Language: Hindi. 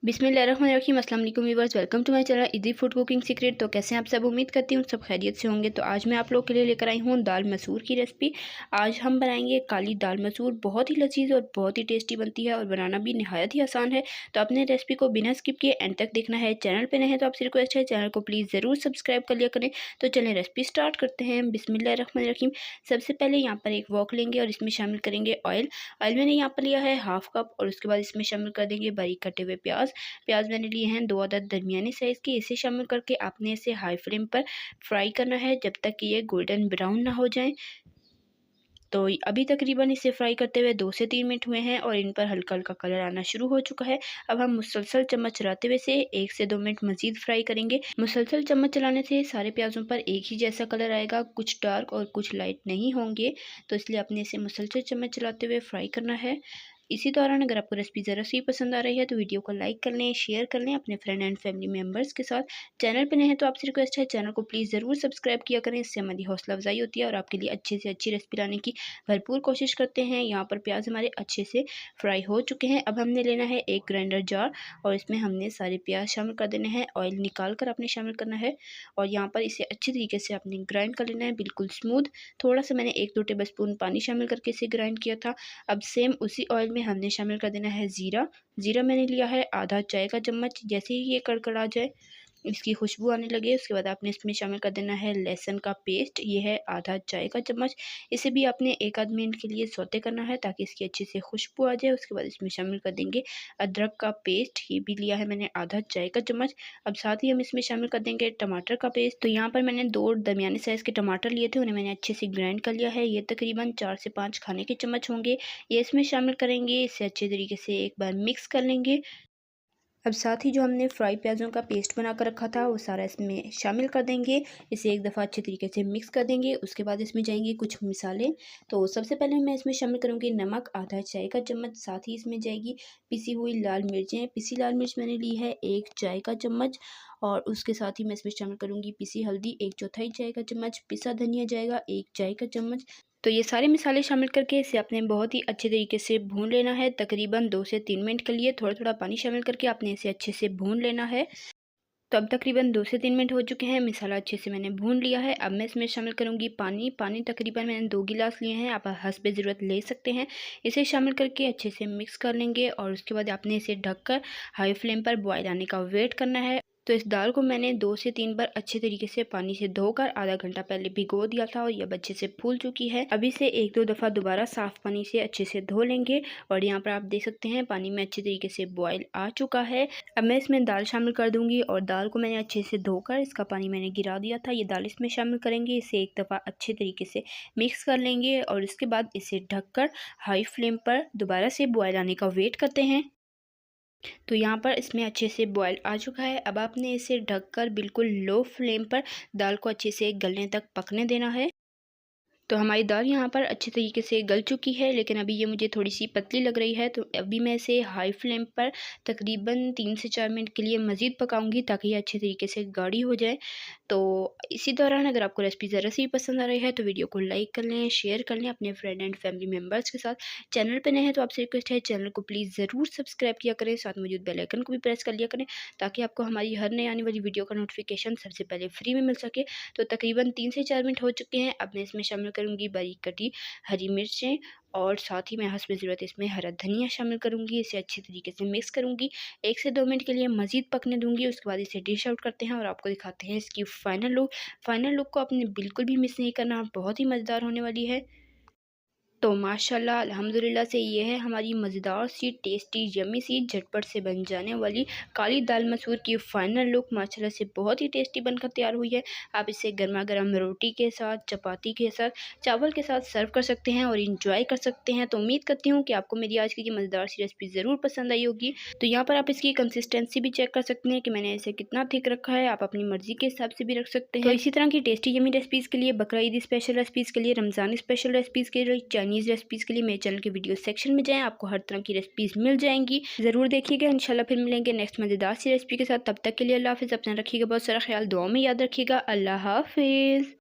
बिस्मिल्लाहिर्रहमानिर्रहीम। अस्सलाम वालेकुम viewers, welcome to my channel easy food cooking secret. तो कैसे हैं आप सब? उम्मीद करती हूँ सब खैरियत से होंगे। तो आज मैं आप लोगों के लिए लेकर आई हूँ दाल मसूर की रेसिपी। आज हम बनाएंगे काली दाल मसूर। बहुत ही लजीज और बहुत ही टेस्टी बनती है और बनाना भी नहायत ही आसान है। तो अपने रेसिपी को बिना स्किप किए एंड तक देखना है। चैनल पर नए हैं तो आपसे रिक्वेस्ट है चैनल को प्लीज़ ज़रूर सब्सक्राइब कर लिया करें। तो चलें रेसिपी स्टार्ट करते हैं। बिस्मिल्लाहिर्रहमानिर्रहीम। सबसे पहले यहाँ पर एक वॉक लेंगे और इसमें शामिल करेंगे ऑयल। ऑयल मैंने यहाँ पर लिया है हाफ कप और उसके बाद इसमें शामिल कर देंगे बारीक कटे हुए प्याज। प्याज मैंने लिए हैं 2 अदद दरमियानी साइज़ के। इसे शामिल करके आपने इसे हाई फ्लेम पर फ्राई करना है जब तक कि ये गोल्डन ब्राउन ना हो जाए। तो अभी तकरीबन इसे फ्राई करते हुए 2 से 3 मिनट हुए हैं और इन पर हल्का हल्का कलर आना शुरू हो चुका है। अब हम मुसलसल चम्मच चलाते हुए से 1 से 2 मिनट मज़ीद फ्राई करेंगे। मुसलसल चम्मच चलाने से सारे प्याज़ों पर एक ही जैसा कलर आएगा, कुछ डार्क और कुछ लाइट नहीं होंगे। तो इसलिए अपने इसे मुसलसल चम्मच चलाते हुए फ्राई करना है। इसी दौरान अगर आपको रेसिपी ज़रा सी पसंद आ रही है तो वीडियो को लाइक कर लें, शेयर कर लें अपने फ्रेंड एंड फैमिली मेम्बर्स के साथ। चैनल पर नए हैं तो आपसे रिक्वेस्ट है चैनल को प्लीज़ ज़रूर सब्सक्राइब किया करें। इससे हमारी हौसला अफजाई होती है और आपके लिए अच्छी से अच्छी रेसिपी लाने की भरपूर कोशिश करते हैं। यहाँ पर प्याज हमारे अच्छे से फ्राई हो चुके हैं। अब हमने लेना है एक ग्राइंडर जार और इसमें हमने सारे प्याज शामिल कर देने हैं। ऑयल निकाल कर आपने शामिल करना है और यहाँ पर इसे अच्छी तरीके से आपने ग्राइंड कर लेना है, बिल्कुल स्मूथ। थोड़ा सा मैंने 1-2 टेबल स्पून पानी शामिल करके इसे ग्राइंड किया था। अब सेम उसी ऑयल में हमने शामिल कर देना है ज़ीरा। ज़ीरा मैंने लिया है आधा चाय का चम्मच। जैसे ही ये कड़कड़ा जाए, इसकी खुशबू आने लगे, उसके बाद आपने इसमें शामिल कर देना है लहसुन का पेस्ट। ये है आधा चाय का चम्मच। इसे भी आपने 1 आध मिनट के लिए सौते करना है ताकि इसकी अच्छी से खुशबू आ जाए। उसके बाद इसमें शामिल कर देंगे अदरक का पेस्ट। ये भी लिया है मैंने आधा चाय का चम्मच। अब साथ ही हम इसमें शामिल कर देंगे टमाटर का पेस्ट। तो यहाँ पर मैंने 2 दरमियाने साइज़ के टमाटर लिए थे, उन्हें मैंने अच्छे से ग्राइंड कर लिया है। ये तकरीबन 4 से 5 खाने के चम्मच होंगे। ये इसमें शामिल करेंगे, इसे अच्छे तरीके से एक बार मिक्स कर लेंगे। अब साथ ही जो हमने फ्राई प्याज़ों का पेस्ट बना कर रखा था वो सारा इसमें शामिल कर देंगे। इसे एक दफ़ा अच्छे तरीके से मिक्स कर देंगे। उसके बाद इसमें जाएंगे कुछ मिसाले। तो सबसे पहले मैं इसमें शामिल करूँगी नमक आधा चाय का चम्मच। साथ ही इसमें जाएगी पिसी हुई लाल मिर्चें। पिसी लाल मिर्च मैंने ली है 1 चाय का चम्मच और उसके साथ ही मैं इसमें शामिल करूँगी पिसी हल्दी 1/4 चाय का चम्मच। पिसा धनिया जाएगा 1 चाय का चम्मच। तो ये सारे मसाले शामिल करके इसे आपने बहुत ही अच्छे तरीके से भून लेना है। तकरीबन 2 से 3 मिनट के लिए थोड़ा थोड़ा पानी शामिल करके आपने इसे अच्छे से भून लेना है। तो अब तकरीबन 2 से 3 मिनट हो चुके हैं। मसाला अच्छे से मैंने भून लिया है। अब मैं इसमें शामिल करूँगी पानी। पानी तकरीबन मैंने 2 गिलास लिए हैं, आप हस्बे ज़रूरत ले सकते हैं। इसे शामिल करके अच्छे से मिक्स कर लेंगे और उसके बाद आपने इसे ढककर हाई फ्लेम पर बॉयल आने का वेट करना है। तो इस दाल को मैंने 2 से 3 बार अच्छे तरीके से पानी से धोकर आधा घंटा पहले भिगो दिया था और ये अब अच्छे से फूल चुकी है। अभी से 1-2 दफ़ा दोबारा साफ़ पानी से अच्छे से धो लेंगे और यहाँ पर आप देख सकते हैं पानी में अच्छे तरीके से बॉयल आ चुका है। अब मैं इसमें दाल शामिल कर दूंगी और दाल को मैंने अच्छे से धोकर इसका पानी मैंने गिरा दिया था। ये दाल इसमें शामिल करेंगे, इसे एक दफ़ा अच्छे तरीके से मिक्स कर लेंगे और इसके बाद इसे ढककर हाई फ्लेम पर दोबारा से बॉयल आने का वेट करते हैं। तो यहाँ पर इसमें अच्छे से बॉयल आ चुका है। अब आपने इसे ढककर बिल्कुल लो फ्लेम पर दाल को अच्छे से गलने तक पकने देना है। तो हमारी दाल यहाँ पर अच्छे तरीके से गल चुकी है, लेकिन अभी ये मुझे थोड़ी सी पतली लग रही है। तो अभी मैं इसे हाई फ्लेम पर तकरीबन 3 से 4 मिनट के लिए मज़ीद पकाऊंगी ताकि ये अच्छे तरीके से गाढ़ी हो जाए। तो इसी दौरान अगर आपको रेसिपी ज़रा सी पसंद आ रही है तो वीडियो को लाइक कर लें, शेयर कर लें अपने फ्रेंड एंड फैमिली मेम्बर्स के साथ। चैनल पर नए हैं तो आपसे रिक्वेस्ट है चैनल को प्लीज़ ज़रूर सब्सक्राइब किया करें, साथ मौजूद बेल आइकन को भी प्रेस कर लिया करें ताकि आपको हमारी हर नई आने वाली वीडियो का नोटिफिकेशन सबसे पहले फ्री में मिल सके। तो तकरीबन 3 से 4 मिनट हो चुके हैं। अब मैं इसमें शामिल करूँगी बारीक कटी हरी मिर्चें और साथ ही मैं हस्बे ज़रूरत इसमें हरा धनिया शामिल करूँगी। इसे अच्छे तरीके से मिक्स करूँगी, 1 से 2 मिनट के लिए मज़ीद पकने दूँगी। उसके बाद इसे डिश आउट करते हैं और आपको दिखाते हैं इसकी फ़ाइनल लुक। फ़ाइनल लुक को आपने बिल्कुल भी मिस नहीं करना, बहुत ही मज़ेदार होने वाली है। तो माशाल्लाह अल्हम्दुलिल्लाह से ये है हमारी मज़ेदार सी टेस्टी यम्मी सी झटपट से बन जाने वाली काली दाल मसूर की फ़ाइनल लुक माशाल्लाह से बहुत ही टेस्टी बनकर तैयार हुई है। आप इसे गर्मा गर्म रोटी के साथ, चपाती के साथ, चावल के साथ सर्व कर सकते हैं और इंजॉय कर सकते हैं। तो उम्मीद करती हूँ कि आपको मेरी आज की ये मज़ेदार सी रेसिपी ज़रूर पसंद आई होगी। तो यहाँ पर आप इसकी कंसिस्टेंसी भी चेक कर सकते हैं कि मैंने इसे कितना थिक रखा है। आप अपनी मर्ज़ी के हिसाब से भी रख सकते हैं। तो इसी तरह की टेस्टी यम्मी रेसिपीज़ के लिए, बकरा ईद स्पेशल रेसिपीज़ के लिए, रमज़ान स्पेशल रेसिपीज़ के लिए, चाइनीज़ रेसिपीज़ के लिए मेरे चैनल के वीडियो सेक्शन में जाएँ, आपको हर तरह की रेसिपीज़ मिल जाएंगी। ज़रूर देखिएगा। इंशाल्लाह फिर मिलेंगे नेक्स्ट मज़ेदार सी रेसिपी के साथ। तब तक के लिए अल्लाह हाफ़िज़। अपना रखिएगा बहुत सारा ख्याल, दुआ में याद रखिएगा। अल्लाह हाफ़िज़।